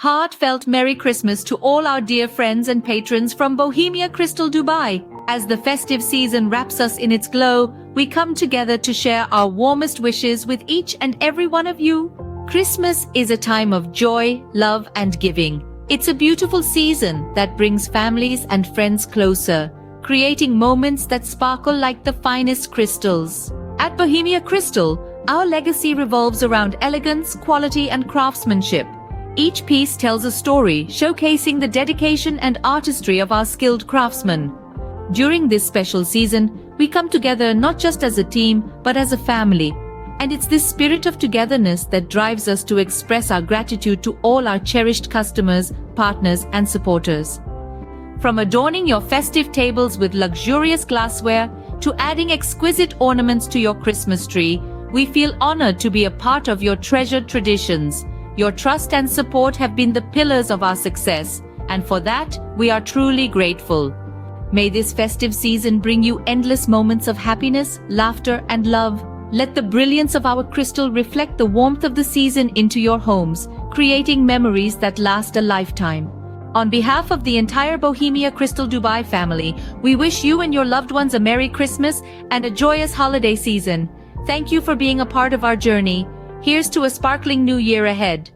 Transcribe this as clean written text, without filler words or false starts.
heartfelt Merry Christmas to all our dear friends and patrons from Bohemia Crystal, Dubai. As the festive season wraps us in its glow, we come together to share our warmest wishes with each and every one of you. Christmas is a time of joy, love, and giving. It's a beautiful season that brings families and friends closer, creating moments that sparkle like the finest crystals. At Bohemia Crystal, our legacy revolves around elegance, quality, and craftsmanship. Each piece tells a story, showcasing the dedication and artistry of our skilled craftsmen. During this special season, we come together not just as a team, but as a family. And it's this spirit of togetherness that drives us to express our gratitude to all our cherished customers, partners, and supporters. From adorning your festive tables with luxurious glassware to adding exquisite ornaments to your Christmas tree, we feel honored to be a part of your treasured traditions. Your trust and support have been the pillars of our success, and for that, we are truly grateful. May this festive season bring you endless moments of happiness, laughter, and love. Let the brilliance of our crystal reflect the warmth of the season into your homes, creating memories that last a lifetime. On behalf of the entire Bohemia Crystal Dubai family, we wish you and your loved ones a Merry Christmas and a joyous holiday season. Thank you for being a part of our journey. Here's to a sparkling new year ahead.